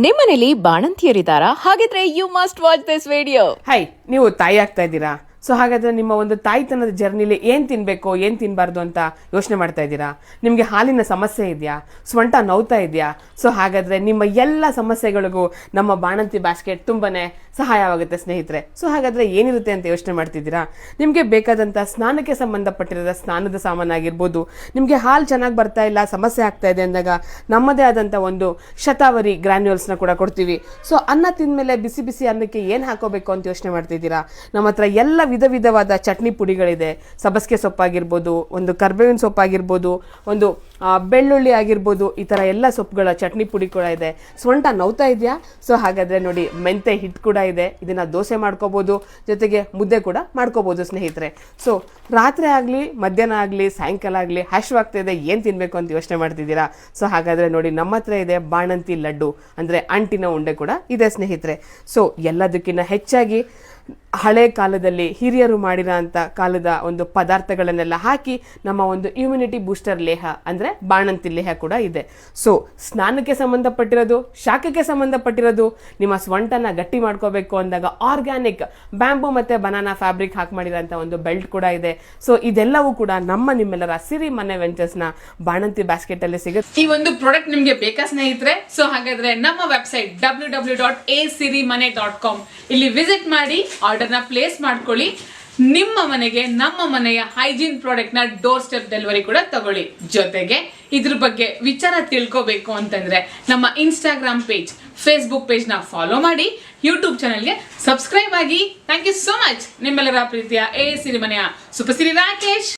ನಿಮ್ಮನೇಲಿ ಬಾಣಂತಿಯರಿದ್ದಾರಾ? ಹಾಗಿದ್ರೆ you must watch this video. Hi, ನೀವು ತಾಯಿ ಆಗ್ತಾ ಇದ್ದೀರಾ? ಸೊ ಹಾಗಾದ್ರೆ ನಿಮ್ಮ ಒಂದು ತಾಯ್ತನದ ಜರ್ನಿಲಿ ಏನು ತಿನ್ಬೇಕು ಏನು ತಿನ್ನಬಾರ್ದು ಅಂತ ಯೋಚನೆ ಮಾಡ್ತಾ ಇದ್ದೀರಾ? ನಿಮಗೆ ಹಾಲಿನ ಸಮಸ್ಯೆ ಇದೆಯಾ? ಸೊಂಟ ನೋವ್ತಾ ಇದೆಯಾ? ಸೊ ಹಾಗಾದ್ರೆ ನಿಮ್ಮ ಎಲ್ಲ ಸಮಸ್ಯೆಗಳಿಗೂ ನಮ್ಮ ಬಾಣಂತಿ ಬಾಸ್ಕೆಟ್ ತುಂಬಾನೇ ಸಹಾಯವಾಗುತ್ತೆ ಸ್ನೇಹಿತರೆ. ಸೊ ಹಾಗಾದ್ರೆ ಏನಿರುತ್ತೆ ಅಂತ ಯೋಚನೆ ಮಾಡ್ತಿದ್ದೀರಾ? ನಿಮಗೆ ಬೇಕಾದಂಥ ಸ್ನಾನಕ್ಕೆ ಸಂಬಂಧಪಟ್ಟಿರೋ ಸ್ನಾನದ ಸಾಮಾನಾಗಿರ್ಬೋದು, ನಿಮಗೆ ಹಾಲು ಚೆನ್ನಾಗಿ ಬರ್ತಾ ಇಲ್ಲ, ಸಮಸ್ಯೆ ಆಗ್ತಾ ಇದೆ ಅಂದಾಗ ನಮ್ಮದೇ ಆದಂಥ ಒಂದು ಶತಾವರಿ ಗ್ರ್ಯಾನ್ಯೂಲ್ಸ್ನ ಕೂಡ ಕೊಡ್ತೀವಿ. ಸೊ ಅನ್ನ ತಿಂದಮೇಲೆ ಬಿಸಿ ಬಿಸಿ ಅನ್ನಕ್ಕೆ ಏನು ಹಾಕೋಬೇಕು ಅಂತ ಯೋಚನೆ ಮಾಡ್ತಿದ್ದೀರಾ? ನಮ್ಮ ಹತ್ರ ಎಲ್ಲ ವಿಧ ವಿಧವಾದ ಚಟ್ನಿ ಪುಡಿಗಳಿದೆ. ಸಬ್ಬಸಿಗೆ ಸೊಪ್ಪಾಗಿರ್ಬೋದು, ಒಂದು ಕರ್ಬೇವಿನ ಸೊಪ್ಪಾಗಿರ್ಬೋದು, ಒಂದು ಬೆಳ್ಳುಳ್ಳಿ ಆಗಿರ್ಬೋದು, ಈ ಥರ ಎಲ್ಲ ಸೊಪ್ಪುಗಳ ಚಟ್ನಿ ಪುಡಿ ಕೂಡ ಇದೆ. ಸೊಂಟ ನೋವ್ತಾ ಇದೆಯಾ? ಸೊ ಹಾಗಾದರೆ ನೋಡಿ, ಮೆಂತೆ ಹಿಟ್ಟು ಕೂಡ ಇದೆ. ಇದನ್ನು ದೋಸೆ ಮಾಡ್ಕೋಬೋದು, ಜೊತೆಗೆ ಮುದ್ದೆ ಕೂಡ ಮಾಡ್ಕೋಬೋದು ಸ್ನೇಹಿತರೆ. ಸೊ ರಾತ್ರಿ ಆಗಲಿ, ಮಧ್ಯಾಹ್ನ ಆಗಲಿ, ಸಾಯಂಕಾಲ ಆಗಲಿ ಹಶ್ವಾಗ್ತಾ ಇದೆ, ಏನು ತಿನ್ನಬೇಕು ಅಂತ ಯೋಚನೆ ಮಾಡ್ತಿದ್ದೀರಾ? ಸೊ ಹಾಗಾದರೆ ನೋಡಿ, ನಮ್ಮ ಹತ್ರ ಇದೆ ಬಾಣಂತಿ ಲಡ್ಡು, ಅಂದರೆ ಅಂಟಿನ ಉಂಡೆ ಕೂಡ ಇದೆ ಸ್ನೇಹಿತರೆ. ಸೊ ಎಲ್ಲದಕ್ಕಿಂತ ಹೆಚ್ಚಾಗಿ ಹಳೆ ಕಾಲದಲ್ಲಿ ಹಿರಿಯರು ಮಾಡಿರೋ ಅಂಥ ಕಾಲದ ಒಂದು ಪದಾರ್ಥಗಳನ್ನೆಲ್ಲ ಹಾಕಿ ನಮ್ಮ ಒಂದು ಇಮ್ಯುನಿಟಿ ಬೂಸ್ಟರ್ ಲೇಹ ಅಂದರೆ ಬಾಣಂತಿ ಲೇಹ ಕೂಡ ಇದೆ. ಸೊ ಸ್ನಾನಕ್ಕೆ ಸಂಬಂಧಪಟ್ಟಿರೋದು, ಶಾಖಕ್ಕೆ ಸಂಬಂಧಪಟ್ಟಿರೋದು, ನಿಮ್ಮ ಸ್ವಂಟನ ಗಟ್ಟಿ ಮಾಡ್ಕೋಬೇಕು ಅಂದಾಗ ಆರ್ಗ್ಯಾನಿಕ್ ಬ್ಯಾಂಬೂ ಮತ್ತು ಬನಾನಾ ಫ್ಯಾಬ್ರಿಕ್ ಹಾಕಿ ಮಾಡಿರೋಂಥ ಒಂದು ಬೆಲ್ಟ್ ಕೂಡ ಇದೆ. ಸೊ ಇದೆಲ್ಲವೂ ಕೂಡ ನಿಮ್ಮೆಲ್ಲರ ಸಿರಿ ಮನೆ ವೆಂಚರ್ಸ್ನ ಬಾಣಂತಿ ಬಾಸ್ಕೆಟಲ್ಲಿ ಸಿಗುತ್ತೆ. ಈ ಒಂದು ಪ್ರಾಡಕ್ಟ್ ನಿಮಗೆ ಬೇಕಾ ಸ್ನೇಹಿತರೆ? ಸೊ ಹಾಗಾದ್ರೆ ನಮ್ಮ ವೆಬ್ಸೈಟ್ www.acirmane.com ಇಲ್ಲಿ ವಿಸಿಟ್ ಮಾಡಿ ಆರ್ಡರ್ನ ಪ್ಲೇಸ್ ಮಾಡ್ಕೊಳ್ಳಿ. ನಿಮ್ಮ ಮನೆಗೆ ನಮ್ಮ ಮನೆಯ ಹೈಜೀನ್ ಪ್ರಾಡಕ್ಟ್ ನ ಡೋರ್ ಸ್ಟೆಪ್ ಡೆಲಿವರಿ ಕೂಡ ತಗೊಳ್ಳಿ. ಜೊತೆಗೆ ಇದ್ರ ಬಗ್ಗೆ ವಿಚಾರ ತಿಳ್ಕೋಬೇಕು ಅಂತಂದ್ರೆ ನಮ್ಮ ಇನ್ಸ್ಟಾಗ್ರಾಮ್ ಪೇಜ್, ಫೇಸ್ಬುಕ್ ಪೇಜ್ ನ ಫಾಲೋ ಮಾಡಿ, ಯೂಟ್ಯೂಬ್ ಚಾನೆಲ್ಗೆ ಸಬ್ಸ್ಕ್ರೈಬ್ ಆಗಿ. Thank you so much. ನಿಮ್ಮೆಲ್ಲರ ಪ್ರೀತಿಯ ಎ ಸಿರಿಮನೆಯ ಸುಪಸಿರಿ ರಾಕೇಶ್.